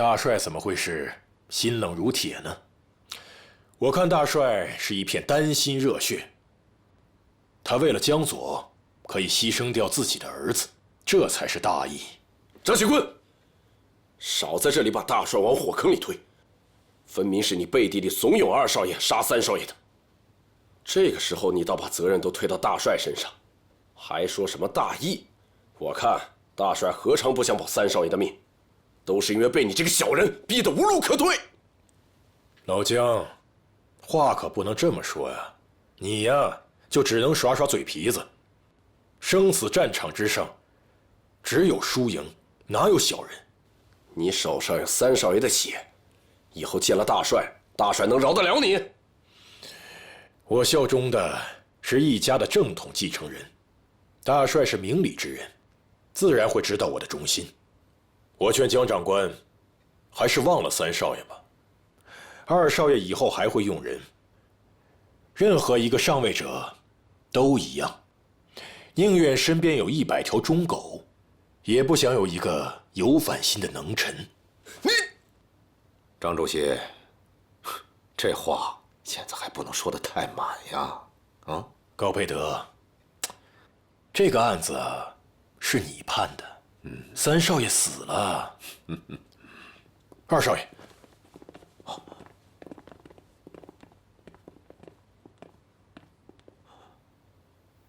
大帅怎么会是心冷如铁呢？我看大帅是一片丹心热血。他为了江左，可以牺牲掉自己的儿子，这才是大义。张雪坤，少在这里把大帅往火坑里推，分明是你背地里怂恿二少爷杀三少爷的。这个时候你倒把责任都推到大帅身上，还说什么大义？我看大帅何尝不想保三少爷的命，都是因为被你这个小人逼得无路可退。老姜，话可不能这么说呀！你呀，就只能耍耍嘴皮子。生死战场之上，只有输赢，哪有小人？你手上有三少爷的血，以后见了大帅，大帅能饶得了你？我效忠的是一家的正统继承人，大帅是明理之人，自然会知道我的忠心。我劝姜长官，还是忘了三少爷吧。二少爷以后还会用人，任何一个上位者都一样，宁愿身边有100条忠狗，也不想有一个有反心的能臣。你，张主席，这话现在还不能说得太满呀！啊，高培德，这个案子是你判的，三少爷死了，二少爷。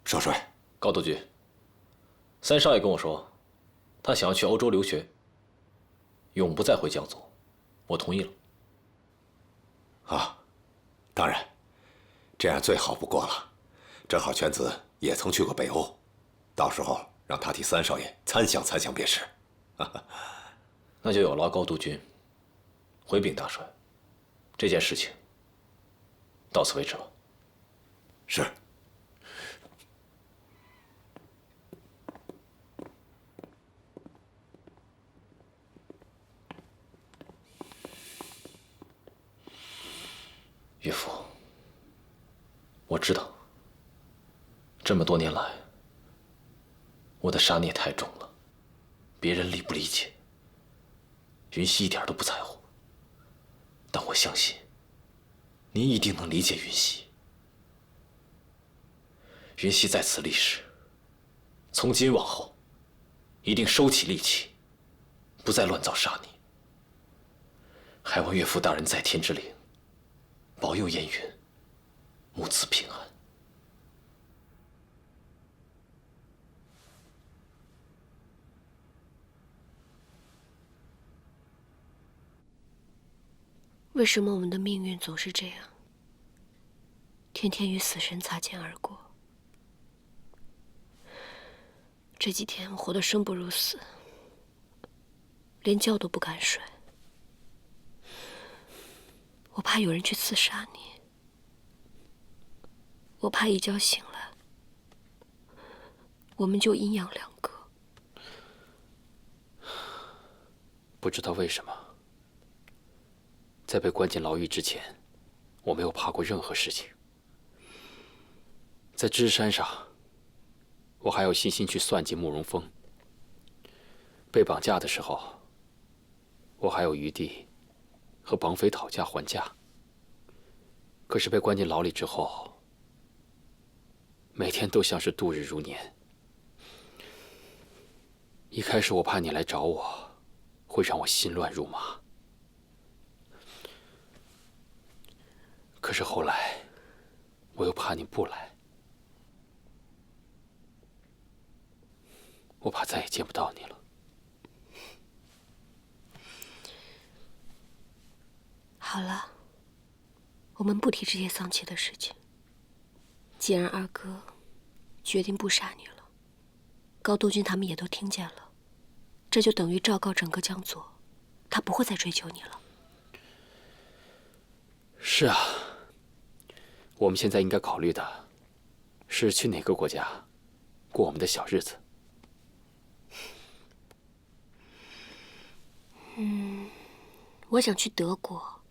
少帅，高督军，三少爷跟我说，他想要去欧洲留学，永不再回江左，我同意了。啊，当然，这样最好不过了。正好犬子也曾去过北欧，到时候让他替三少爷参详参详便是。那就有劳高督军回禀大帅，这件事情到此为止了。是。岳父，我知道，这么多年来，我的杀孽太重了，别人理不理解，云溪一点都不在乎。但我相信，您一定能理解云溪。云溪在此立誓，从今往后，一定收起戾气，不再乱造杀孽。还望岳父大人在天之灵，保佑燕云母子平安。为什么我们的命运总是这样，天天与死神擦肩而过？这几天我活得生不如死，连觉都不敢睡。我怕有人去刺杀你，我怕一觉醒来，我们就阴阳两隔。不知道为什么，在被关进牢狱之前，我没有怕过任何事情。在芝山上，我还有信心去算计慕容峰；被绑架的时候，我还有余地和绑匪讨价还价。可是被关进牢里之后，每天都像是度日如年。一开始我怕你来找我，会让我心乱如麻。可是后来，我又怕你不来，我怕再也见不到你了。好了，我们不提这些丧气的事情。既然二哥决定不杀你了，高督军他们也都听见了，这就等于昭告整个江左，他不会再追究你了。是啊，我们现在应该考虑的是去哪个国家过我们的小日子。我想去德国，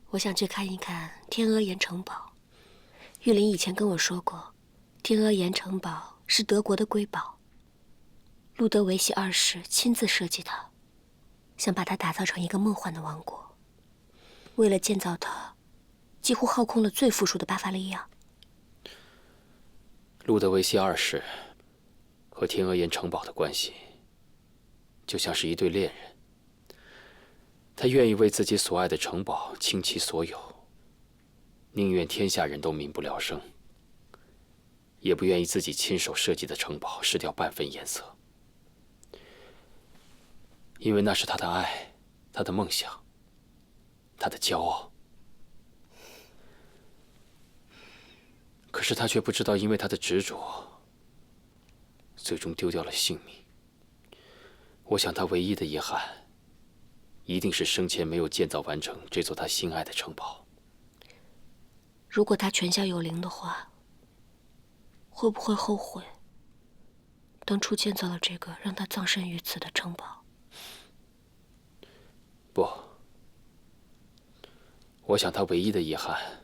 我想去看一看天鹅岩城堡。玉林以前跟我说过，天鹅岩城堡是德国的瑰宝，路德维希2世亲自设计的，想把它打造成一个梦幻的王国。为了建造它，几乎耗空了最富庶的巴伐利亚。路德维希二世和天鹅岩城堡的关系，就像是一对恋人。他愿意为自己所爱的城堡倾其所有，宁愿天下人都民不聊生，也不愿意自己亲手设计的城堡失掉半分颜色。因为那是他的爱，他的梦想，他的骄傲。可是他却不知道，因为他的执着，最终丢掉了性命。我想他唯一的遗憾，一定是生前没有建造完成这座他心爱的城堡。如果他泉下有灵的话，会不会后悔当初建造了这个让他葬身于此的城堡？不，我想他唯一的遗憾，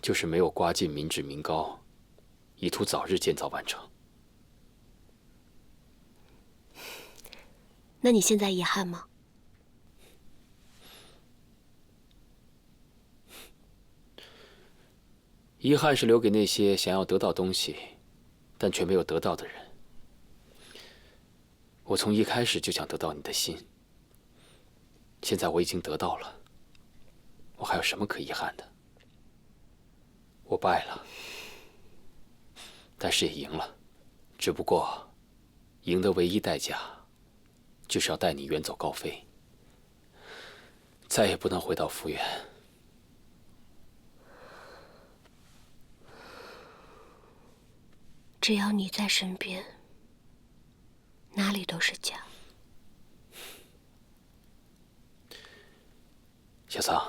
就是没有刮尽民脂民膏，以图早日建造完成。那你现在遗憾吗？遗憾是留给那些想要得到东西，但却没有得到的人。我从一开始就想得到你的心，现在我已经得到了，我还有什么可遗憾的？我败了，但是也赢了，只不过赢的唯一代价，就是要带你远走高飞，再也不能回到福原。只要你在身边，哪里都是家。小桑，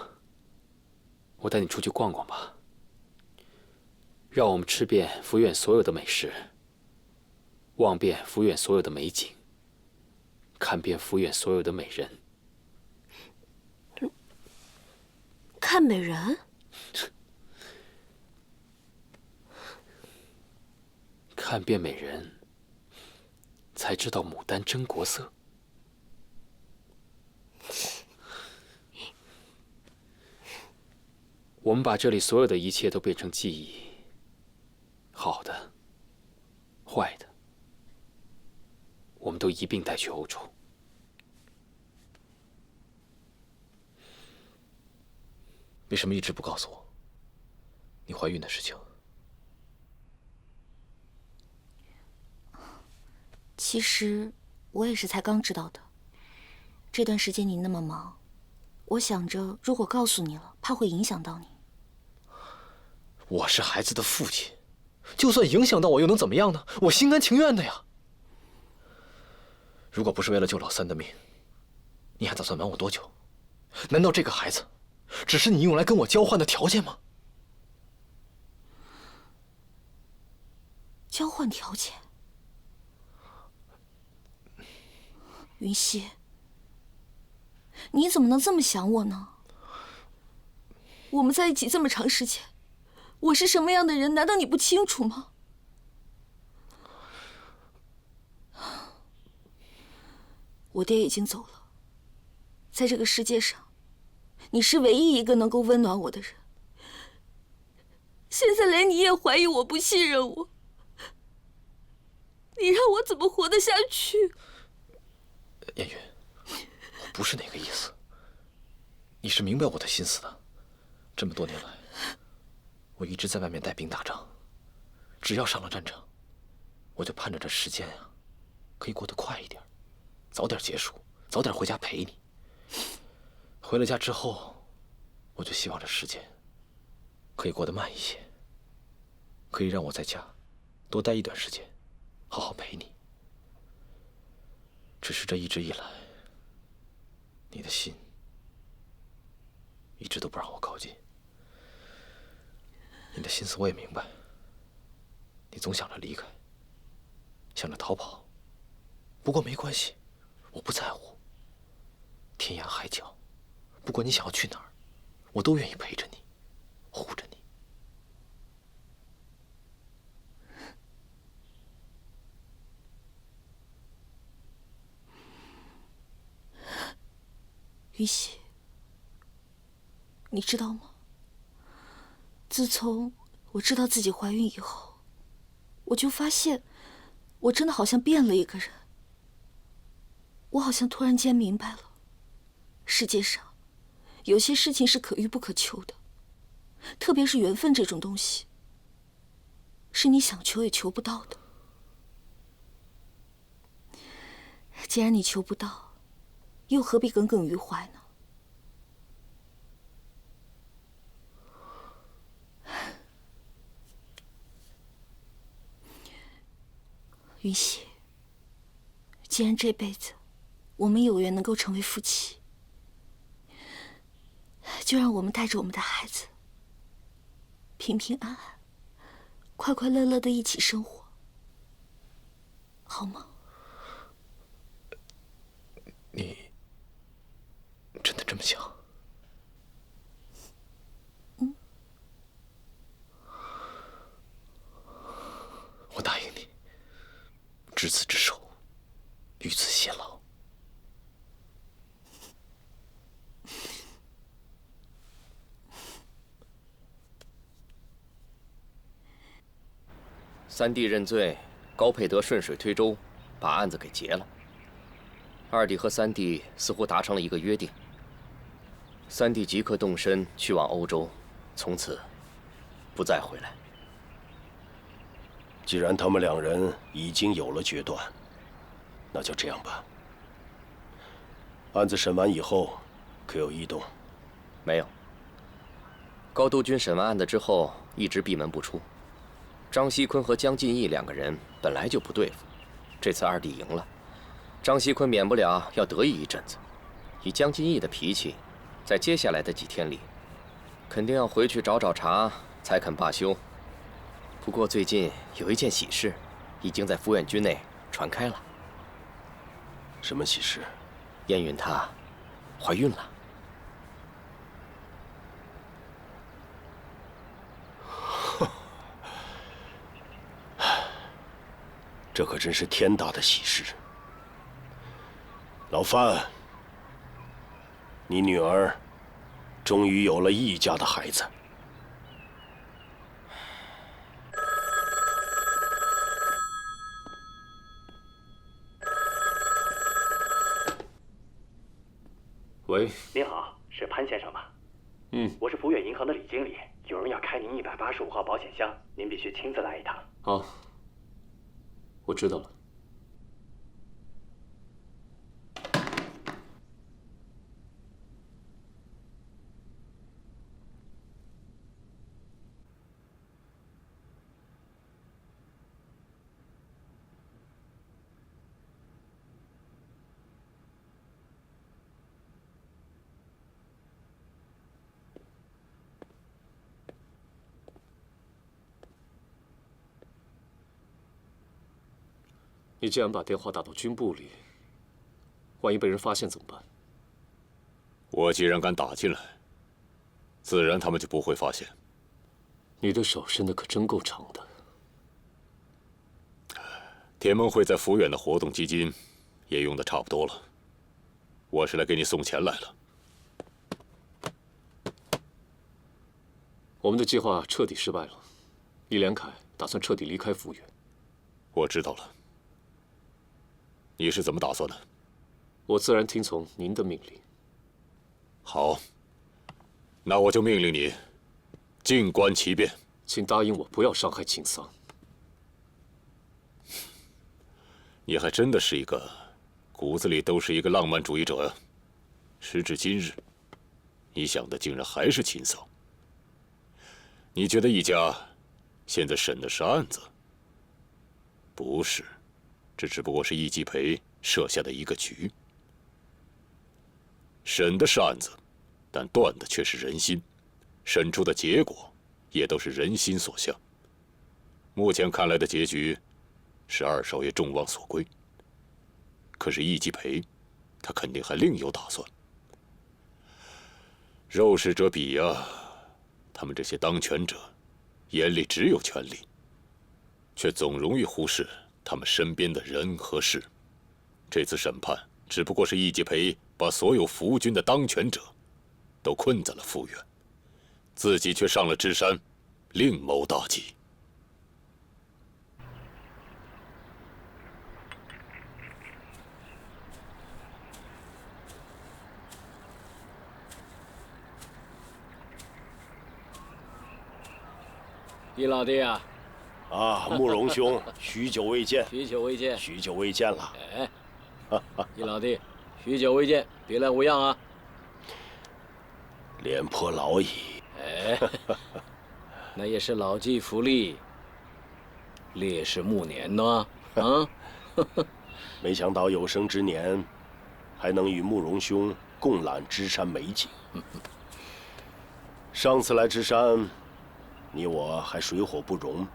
我带你出去逛逛吧。让我们吃遍福远所有的美食，望遍福远所有的美景，看遍福远所有的美人。看美人？看遍美人，才知道牡丹真国色。我们把这里所有的一切都变成记忆，好的、坏的，我们都一并带去欧洲。为什么一直不告诉我你怀孕的事情？其实我也是才刚知道的。这段时间你那么忙，我想着如果告诉你了，怕会影响到你。我是孩子的父亲，就算影响到我又能怎么样呢？我心甘情愿的呀。如果不是为了救老三的命，你还打算瞒我多久？难道这个孩子只是你用来跟我交换的条件吗？交换条件？云溪，你怎么能这么想我呢？我们在一起这么长时间，我是什么样的人，难道你不清楚吗？我爹已经走了，在这个世界上，你是唯一一个能够温暖我的人。现在连你也怀疑我，不信任我，你让我怎么活得下去？燕云，我不是那个意思。你是明白我的心思的。这么多年来，我一直在外面带兵打仗，只要上了战场，我就盼着这时间啊，可以过得快一点，早点结束，早点回家陪你。回了家之后，我就希望这时间可以过得慢一些，可以让我在家多待一段时间，好好陪你。只是这一直以来，你的心一直都不让我靠近。你的心思我也明白，你总想着离开，想着逃跑。不过没关系，我不在乎。天涯海角，不管你想要去哪儿，我都愿意陪着你，护着你。云溪，你知道吗？自从我知道自己怀孕以后，我就发现，我真的好像变了一个人。我好像突然间明白了，世界上有些事情是可遇不可求的，特别是缘分这种东西，是你想求也求不到的。既然你求不到，又何必耿耿于怀呢？云溪，既然这辈子我们有缘能够成为夫妻，就让我们带着我们的孩子，平平安安、快快乐乐的一起生活，好吗？你真的这么想？我答应你，执子之手，与子偕老。三弟认罪，高佩德顺水推舟，把案子给结了。二弟和三弟似乎达成了一个约定。三弟即刻动身去往欧洲，从此不再回来。既然他们两人已经有了决断，那就这样吧。案子审完以后，可有异动？没有。高督军审完案子之后，一直闭门不出。张锡坤和江进义两个人本来就不对付，这次二弟赢了，张锡坤免不了要得意一阵子。以江进义的脾气，在接下来的几天里，肯定要回去找茬，才肯罢休。不过最近有一件喜事，已经在府院军内传开了。什么喜事？燕云她怀孕了。这可真是天大的喜事。老范，你女儿终于有了易家的孩子。喂，您好，是潘先生吗？我是福远银行的李经理，有人要开您185号保险箱，您必须亲自来一趟。好，我知道了。你既然把电话打到军部里，万一被人发现怎么办？我既然敢打进来，自然他们就不会发现。你的手伸得可真够长的。铁盟会在福远的活动基金也用得差不多了，我是来给你送钱来了。我们的计划彻底失败了，易连凯打算彻底离开福远。我知道了。你是怎么打算的？我自然听从您的命令。好，那我就命令你静观其变。请答应我，不要伤害秦桑。你还真的是一个骨子里都是一个浪漫主义者呀！时至今日，你想的竟然还是秦桑。你觉得易家现在审的是案子？不是。这只不过是易继培设下的一个局，审的是案子，但断的却是人心，审出的结果也都是人心所向。目前看来的结局是二少爷众望所归，可是易继培他肯定还另有打算。肉食者鄙呀，他们这些当权者眼里只有权力，却总容易忽视他们身边的人和事。这次审判只不过是易继培把所有伏军的当权者都困在了富原，自己却上了芝山，另谋大计。易老弟啊！啊，慕容兄，许久未见。许久未见。许久未见了。哎，易老弟，许久未见，别来无恙啊。廉颇老矣。哎，那也是老骥伏枥，烈士暮年呢。啊，没想到有生之年，还能与慕容兄共览芝山美景。上次来芝山，你我还水火不容。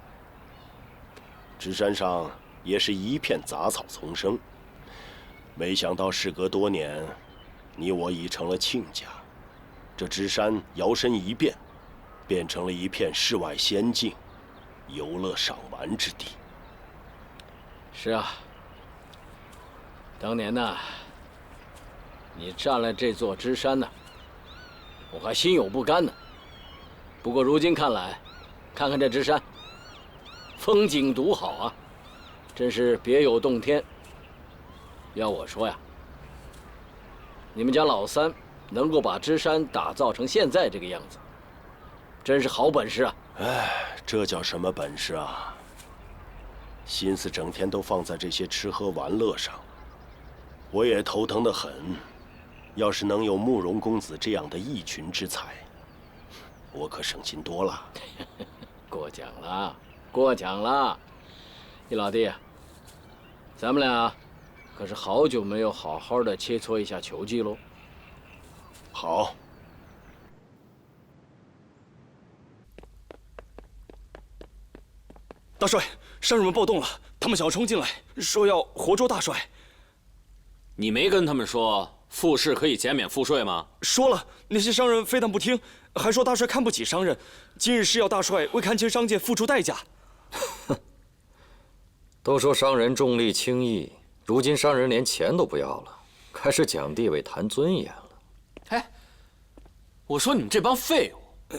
芝山上也是一片杂草丛生，没想到事隔多年，你我已成了亲家。这芝山摇身一变，变成了一片世外仙境、游乐赏玩之地。是啊，当年呢，你占了这座芝山呢，我还心有不甘呢。不过如今看来，看看这芝山，风景独好啊，真是别有洞天。要我说呀，你们家老三能够把芝山打造成现在这个样子，真是好本事啊！哎，这叫什么本事啊？心思整天都放在这些吃喝玩乐上，我也头疼得很。要是能有慕容公子这样的一群之才，我可省心多了。过奖了，过奖了，易老弟，咱们俩可是好久没有好好的切磋一下球技喽。好。大帅，商人们暴动了，他们想要冲进来，说要活捉大帅。你没跟他们说富士可以减免赋税吗？说了，那些商人非但不听，还说大帅看不起商人，今日是要大帅为看清商界付出代价。哼，都说商人重利轻义，如今商人连钱都不要了，开始讲地位、谈尊严了。哎，我说你们这帮废物，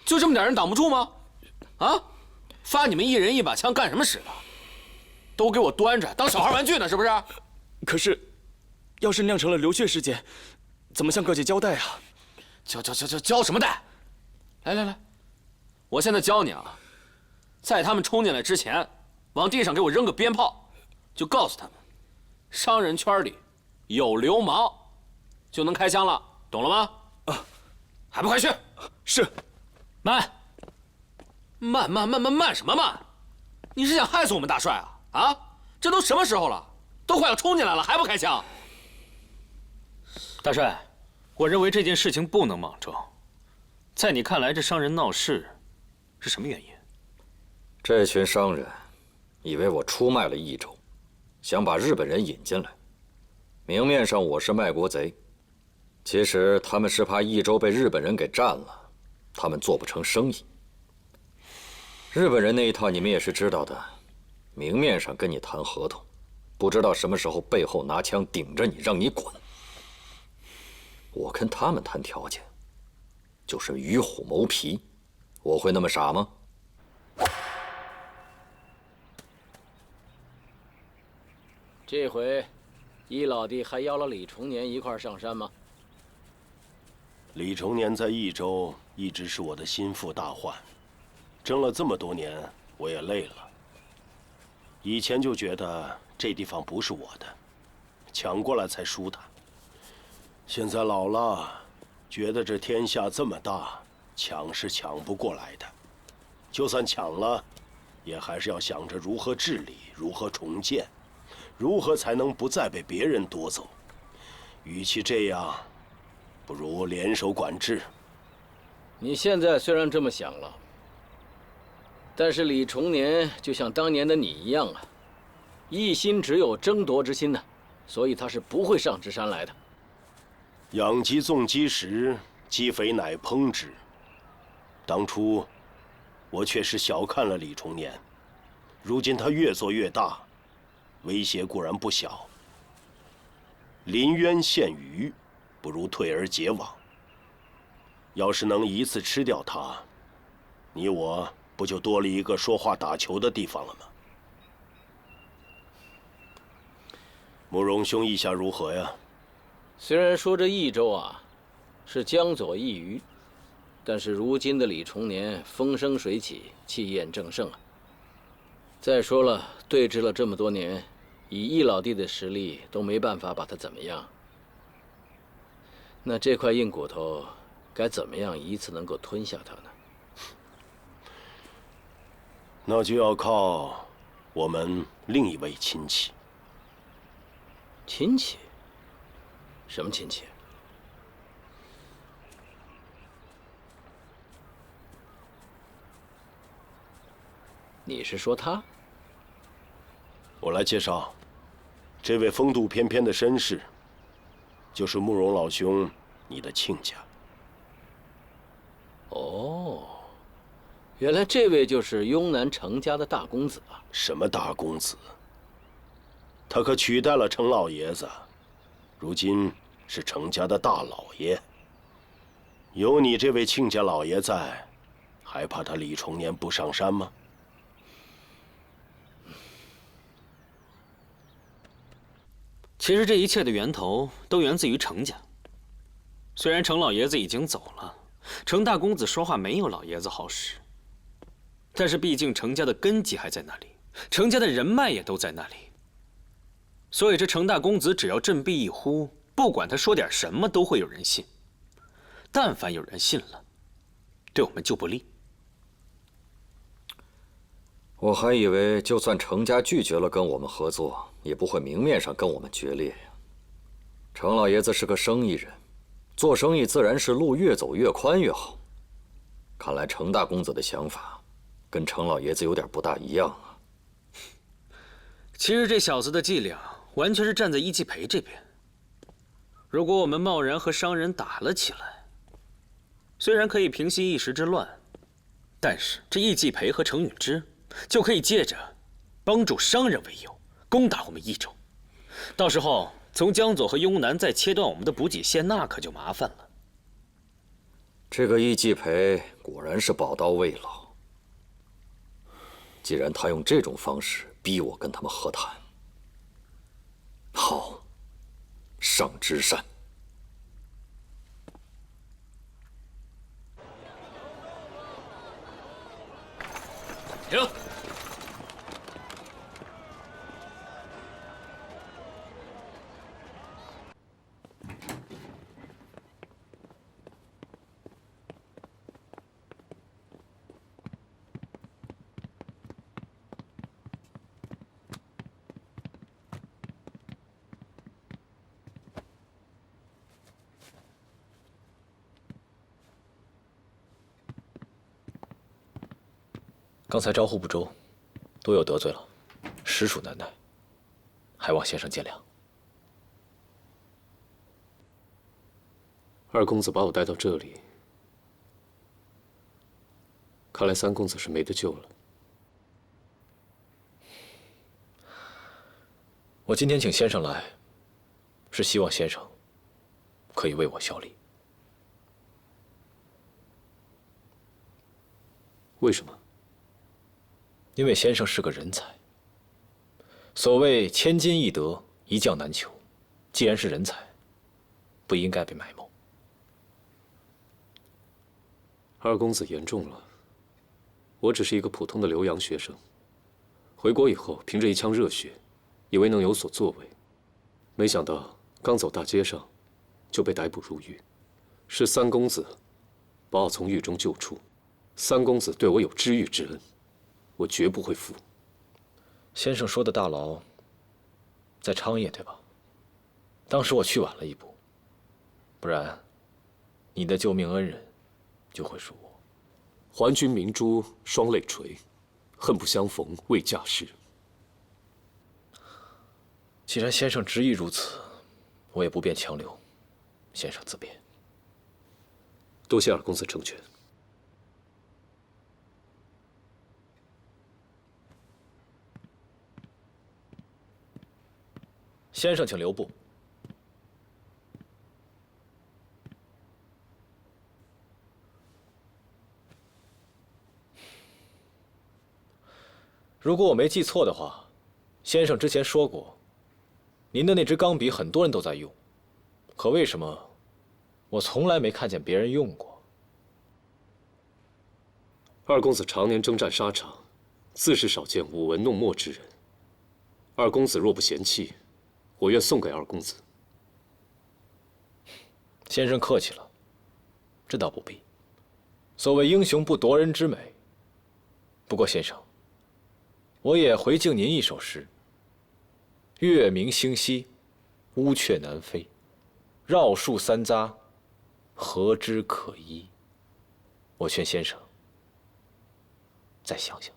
就这么点人挡不住吗？啊，发你们一人一把枪干什么使的？都给我端着当小孩玩具呢，是不是？可是，要是酿成了流血事件，怎么向各界交代啊？交什么代？来，我现在教你啊，在他们冲进来之前，往地上给我扔个鞭炮，就告诉他们，商人圈里有流氓，就能开枪了，懂了吗？啊，还不快去！是。慢什么慢？你是想害死我们大帅啊？啊，这都什么时候了，都快要冲进来了，还不开枪？大帅，我认为这件事情不能莽撞。在你看来，这商人闹事是什么原因？这群商人以为我出卖了益州，想把日本人引进来。明面上我是卖国贼，其实他们是怕益州被日本人给占了，他们做不成生意。日本人那一套你们也是知道的，明面上跟你谈合同，不知道什么时候背后拿枪顶着你，让你滚。我跟他们谈条件，就是与虎谋皮，我会那么傻吗？这回，易老弟还邀了李重年一块上山吗？李重年在益州一直是我的心腹大患，争了这么多年，我也累了。以前就觉得这地方不是我的，抢过来才舒坦。现在老了，觉得这天下这么大，抢是抢不过来的。就算抢了，也还是要想着如何治理，如何重建，如何才能不再被别人夺走。与其这样，不如联手管制。你现在虽然这么想了，但是李重年就像当年的你一样啊，一心只有争夺之心呢，所以他是不会上芝山来的。养鸡纵鸡食，鸡肥乃烹之。当初我确实小看了李重年，如今他越做越大，威胁固然不小。临渊羡鱼，不如退而结网。要是能一次吃掉他，你我不就多了一个说话打球的地方了吗？慕容兄意下如何呀？虽然说这益州啊，是江左一隅，但是如今的李重年风生水起，气焰正盛啊。再说了，对峙了这么多年，以易老弟的实力都没办法把他怎么样。那这块硬骨头，该怎么样一次能够吞下他呢？那就要靠我们另一位亲戚。亲戚？什么亲戚？你是说他？我来介绍，这位风度翩翩的绅士，就是慕容老兄你的亲家。哦，原来这位就是雍南程家的大公子啊！什么大公子？他可取代了程老爷子，如今是程家的大老爷。有你这位亲家老爷在，还怕他李重年不上山吗？其实这一切的源头都源自于程家。虽然程老爷子已经走了，程大公子说话没有老爷子好使，但是毕竟程家的根基还在那里，程家的人脉也都在那里。所以这程大公子只要振臂一呼，不管他说点什么，都会有人信。但凡有人信了，对我们就不利。我还以为就算程家拒绝了跟我们合作，也不会明面上跟我们决裂呀。程老爷子是个生意人，做生意自然是路越走越宽越好。看来程大公子的想法跟程老爷子有点不大一样啊。其实这小子的伎俩完全是站在易继培这边。如果我们贸然和商人打了起来，虽然可以平息一时之乱，但是这易继培和程允之就可以借着帮助商人为由攻打我们益州，到时候从江左和雍南再切断我们的补给线，那可就麻烦了。这个易继培果然是宝刀未老。既然他用这种方式逼我跟他们和谈，好，上芝山。停！刚才招呼不周，多有得罪了，实属难耐，还望先生见谅。二公子把我带到这里，看来三公子是没得救了。我今天请先生来，是希望先生可以为我效力。为什么？因为先生是个人才。所谓千金易得，一将难求。既然是人才，不应该被埋没。二公子言重了。我只是一个普通的留洋学生，回国以后凭着一腔热血，以为能有所作为，没想到刚走大街上，就被逮捕入狱。是三公子把我从狱中救出，三公子对我有知遇之恩。我绝不会负。先生说的大牢，在昌业对吧？当时我去晚了一步，不然，你的救命恩人就会是我。还君明珠双泪垂，恨不相逢未嫁时。既然先生执意如此，我也不便强留，先生自便。多谢二公子成全。先生，请留步。如果我没记错的话，先生之前说过，您的那支钢笔很多人都在用，可为什么我从来没看见别人用过？二公子常年征战沙场，自是少见舞文弄墨之人。二公子若不嫌弃，我愿送给二公子。先生客气了，这倒不必。所谓英雄不夺人之美。不过先生，我也回敬您一首诗：月明星稀，乌鹊南飞，绕树三匝，何枝可依？我劝先生再想想。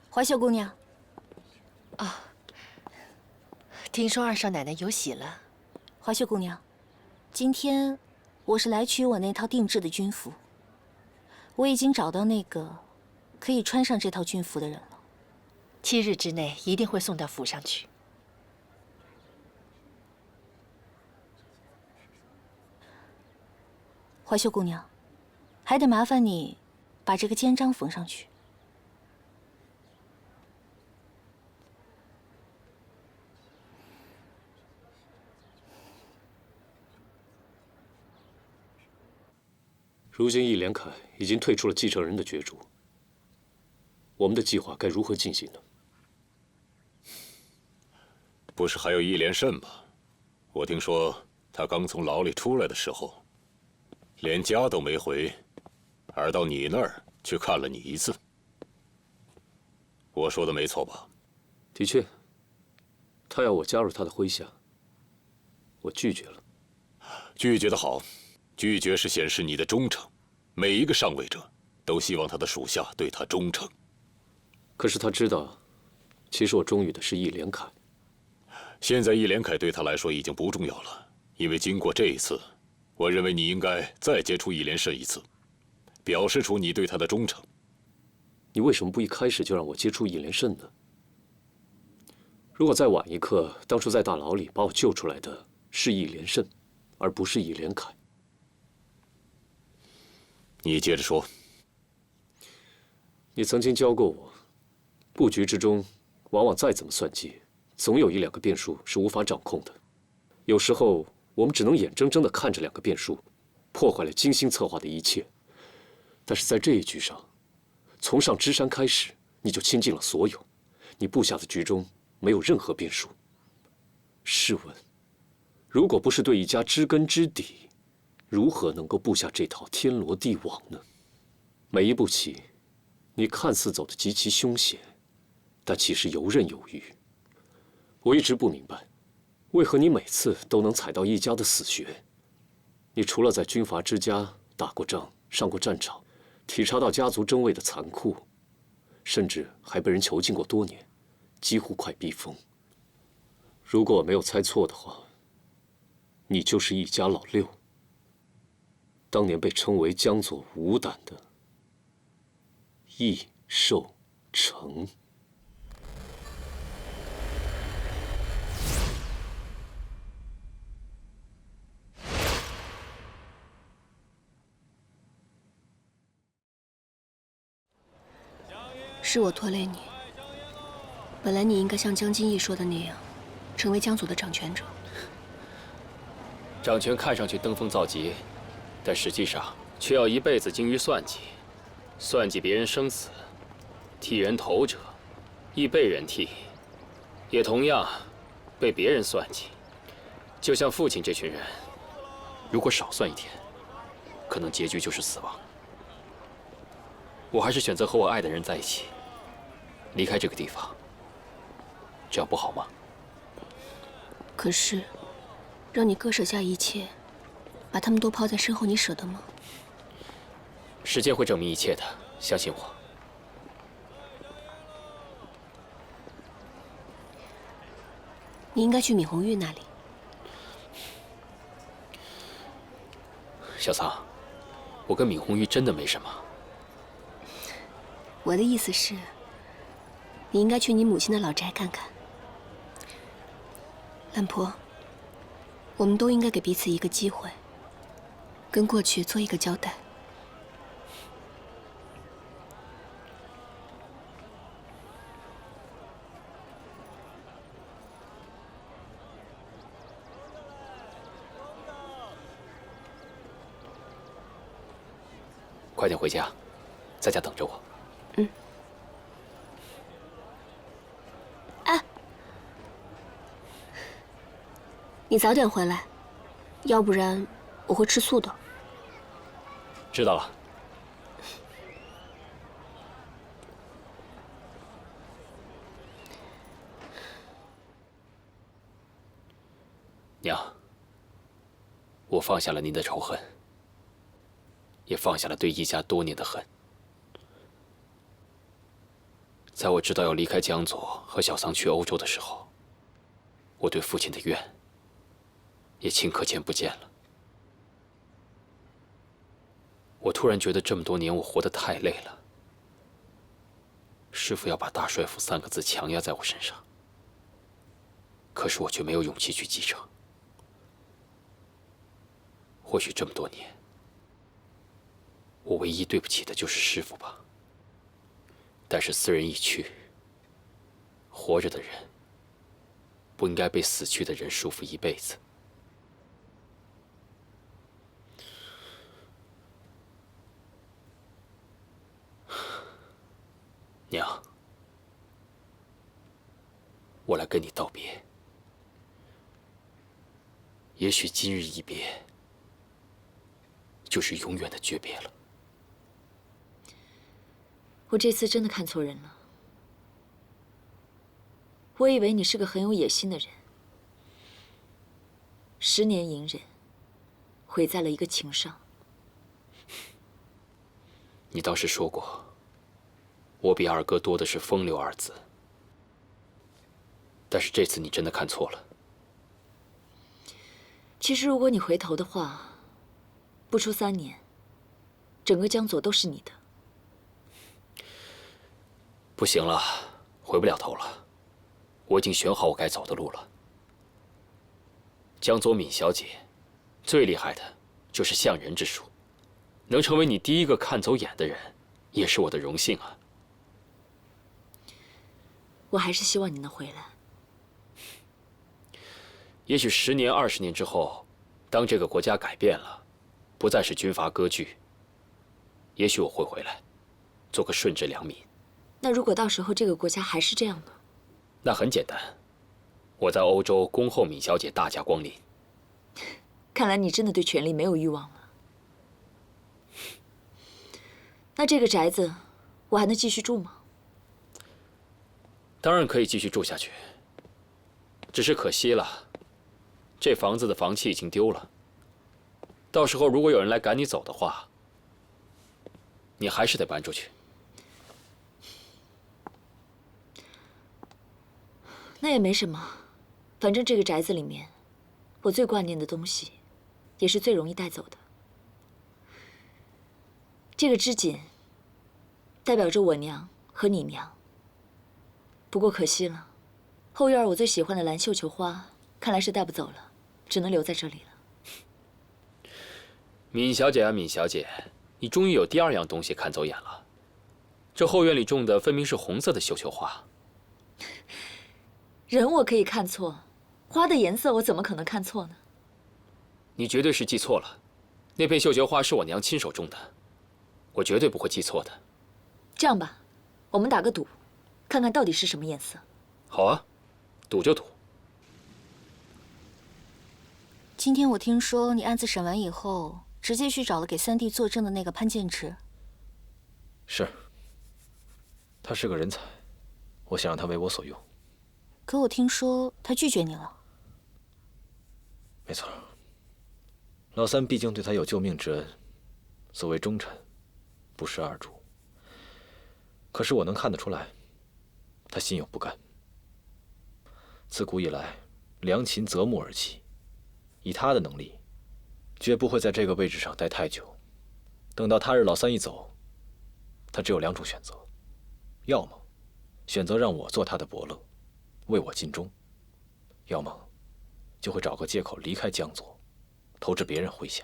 怀秀姑娘，听说二少奶奶有喜了。怀秀姑娘，今天我是来取我那套定制的军服。我已经找到那个可以穿上这套军服的人了。7日之内一定会送到府上去。怀秀姑娘，还得麻烦你把这个肩章缝上去。如今易连凯已经退出了继承人的角逐，我们的计划该如何进行呢？不是还有易连胜吗？我听说他刚从牢里出来的时候，连家都没回，而到你那儿去看了你一次。我说的没错吧？的确，他要我加入他的麾下，我拒绝了。拒绝的好。拒绝是显示你的忠诚，每一个上位者都希望他的属下对他忠诚。可是他知道，其实我忠于的是易连凯。现在易连凯对他来说已经不重要了，因为经过这一次，我认为你应该再接触易连胜一次，表示出你对他的忠诚。你为什么不一开始就让我接触易连胜呢？如果再晚一刻，当初在大牢里把我救出来的是易连胜，而不是易连凯。你接着说。你曾经教过我，布局之中，往往再怎么算计，总有1、2个变数是无法掌控的。有时候，我们只能眼睁睁地看着2个变数，破坏了精心策划的一切。但是在这一局上，从上芝山开始，你就倾尽了所有，你布下的局中没有任何变数。试问，如果不是对一家知根知底，如何能够布下这套天罗地网呢？每一步棋，你看似走得极其凶险，但其实游刃有余。我一直不明白，为何你每次都能踩到一家的死穴？你除了在军阀之家打过仗、上过战场，体察到家族争位的残酷，甚至还被人囚禁过多年，几乎快逼疯。如果我没有猜错的话，你就是一家老六。当年被称为江左无胆的易寿成。是我拖累你。本来你应该像江金义说的那样，成为江左的掌权者。掌权看上去登峰造极，但实际上却要一辈子精于算计，算计别人生死，替人头者，亦被人替，也同样被别人算计。就像父亲这群人，如果少算一天，可能结局就是死亡。我还是选择和我爱的人在一起，离开这个地方，这样不好吗？可是，让你割舍下一切，把他们都抛在身后，你舍得吗？时间会证明一切的，相信我。你应该去闵红玉那里。小桑，我跟闵红玉真的没什么。我的意思是，你应该去你母亲的老宅看看。兰婆，我们都应该给彼此一个机会，跟过去做一个交代。快点回家，在家等着我。嗯。哎，你早点回来，要不然我会吃素的。知道了。娘，我放下了您的仇恨。也放下了对一家多年的恨。在我知道要离开江左和小桑去欧洲的时候，我对父亲的怨也顷刻间不见了。我突然觉得这么多年我活得太累了。师父要把大帅府3个字强压在我身上，可是我却没有勇气去继承。或许这么多年，我唯一对不起的就是师父吧。但是斯人已去，活着的人不应该被死去的人束缚一辈子。娘，我来跟你道别。也许今日一别，就是永远的诀别了。我这次真的看错人了。我以为你是个很有野心的人，10年隐忍，毁在了一个情上。你当时说过，我比二哥多的是风流2字，但是这次你真的看错了。其实，如果你回头的话，不出3年，整个江左都是你的。不行了，回不了头了。我已经选好我该走的路了。江左闵小姐，最厉害的就是相人之术，能成为你第一个看走眼的人，也是我的荣幸啊。我还是希望你能回来。也许10年、20年之后，当这个国家改变了，不再是军阀割据，也许我会回来，做个顺治良民。那如果到时候这个国家还是这样呢？那很简单，我在欧洲恭候闵小姐大驾光临。看来你真的对权力没有欲望了。那这个宅子，我还能继续住吗？当然可以继续住下去，只是可惜了，这房子的房契已经丢了。到时候如果有人来赶你走的话，你还是得搬出去。那也没什么，反正这个宅子里面，我最挂念的东西，也是最容易带走的。这个织锦，代表着我娘和你娘。不过可惜了，后院我最喜欢的蓝绣球花，看来是带不走了，只能留在这里了。闵小姐啊，闵小姐，你终于有第2样东西看走眼了。这后院里种的分明是红色的绣球花。人我可以看错，花的颜色我怎么可能看错呢？你绝对是记错了，那片绣球花是我娘亲手种的，我绝对不会记错的。这样吧，我们打个赌，看看到底是什么颜色。好啊，赌就赌。今天我听说你案子审完以后，直接去找了给3弟作证的那个潘建池。是，他是个人才，我想让他为我所用。可我听说他拒绝你了。没错，老三毕竟对他有救命之恩，所谓忠臣，不是二主。可是我能看得出来，他心有不甘。自古以来，良禽择木而栖，以他的能力，绝不会在这个位置上待太久。等到他日老三一走，他只有2种选择：要么选择让我做他的伯乐，为我尽忠；要么就会找个借口离开江左，投至别人麾下。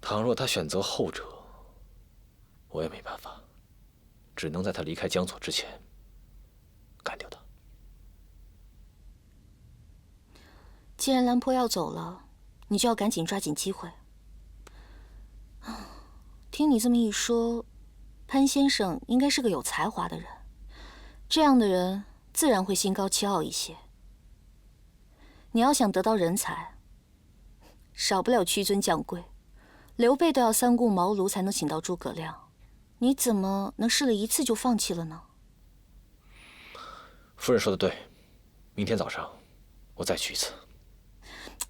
倘若他选择后者，我也没办法，只能在他离开江左之前干掉他。既然兰坡要走了，你就要赶紧抓紧机会。听你这么一说，潘先生应该是个有才华的人，这样的人自然会心高气傲一些。你要想得到人才，少不了屈尊降贵。刘备都要3顾茅庐才能请到诸葛亮，你怎么能试了一次就放弃了呢？夫人说的对，明天早上我再去一次。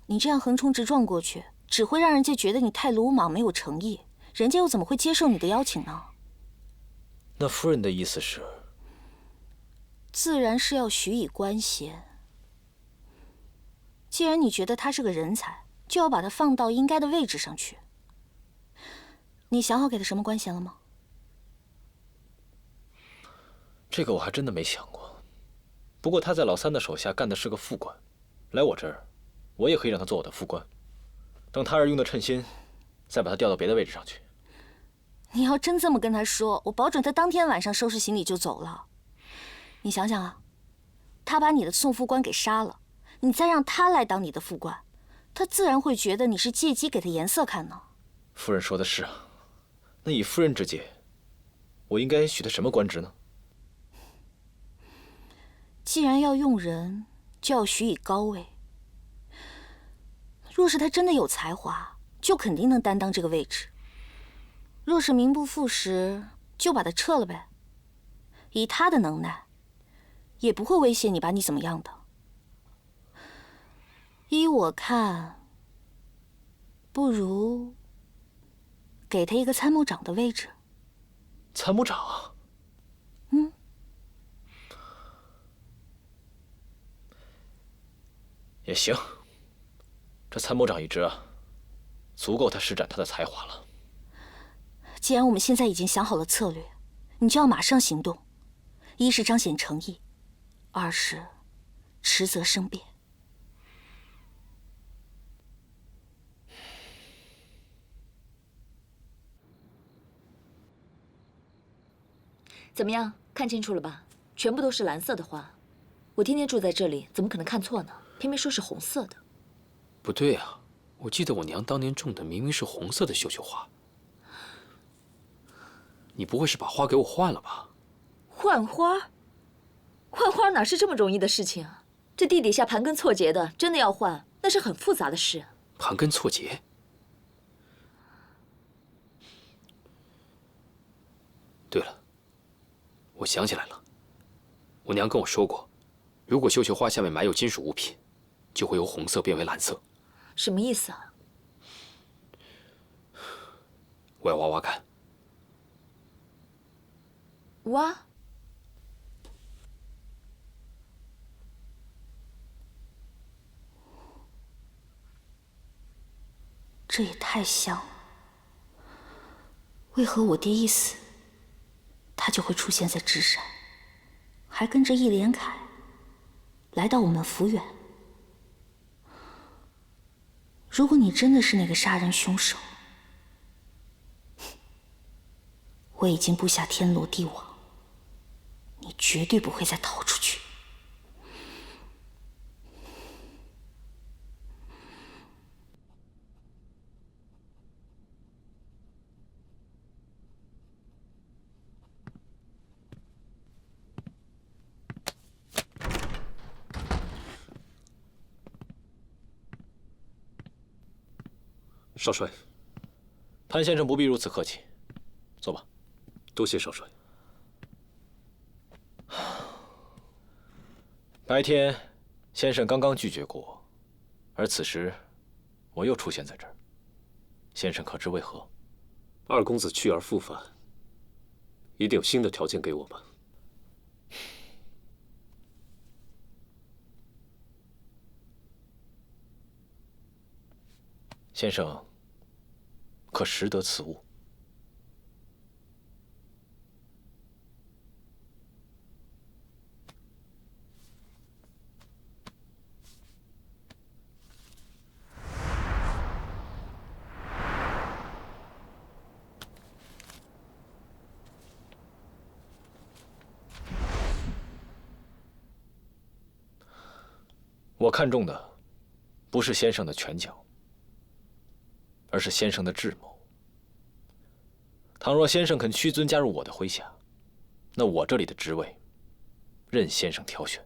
你这样横冲直撞过去，只会让人家觉得你太鲁莽没有诚意，人家又怎么会接受你的邀请呢？那夫人的意思是？自然是要许以官衔。既然你觉得他是个人才，就要把他放到应该的位置上去。你想好给他什么官衔了吗？这个我还真的没想过。不过他在老三的手下干的是个副官，来我这儿，我也可以让他做我的副官。等他日用得称心，再把他调到别的位置上去。你要真这么跟他说，我保准他当天晚上收拾行李就走了。你想想啊，他把你的宋副官给杀了，你再让他来当你的副官，他自然会觉得你是借机给他颜色看呢。夫人说的是啊，那以夫人之见，我应该许他什么官职呢？既然要用人，就要许以高位。若是他真的有才华，就肯定能担当这个位置；若是名不副实，就把他撤了呗。以他的能耐，也不会威胁你把你怎么样的。依我看，不如给他一个参谋长的位置。参谋长？嗯。也行。这参谋长一职啊，足够他施展他的才华了。既然我们现在已经想好了策略，你就要马上行动。一是彰显诚意，二是迟则生变。怎么样，看清楚了吧？全部都是蓝色的花。我天天住在这里，怎么可能看错呢？偏偏说是红色的。不对啊，我记得我娘当年种的明明是红色的绣球花。你不会是把花给我换了吧？换花？换花哪是这么容易的事情啊？这地底下盘根错节的，真的要换，那是很复杂的事。盘根错节？对了，我想起来了，我娘跟我说过，如果绣球花下面埋有金属物品，就会由红色变为蓝色。什么意思啊？我要挖挖看。挖？这也太像了。为何我爹一死，他就会出现在芝山，还跟着易连凯来到我们抚远？如果你真的是那个杀人凶手，我已经布下天罗地网，你绝对不会再逃出去。少帅，潘先生不必如此客气，坐吧。多谢少帅。白天，先生刚刚拒绝过我，而此时，我又出现在这儿。先生可知为何？二公子去而复返，一定有新的条件给我吧？先生，可识得此物？我看中的不是先生的拳脚，而是先生的智谋。倘若先生肯屈尊加入我的麾下，那我这里的职位，任先生挑选。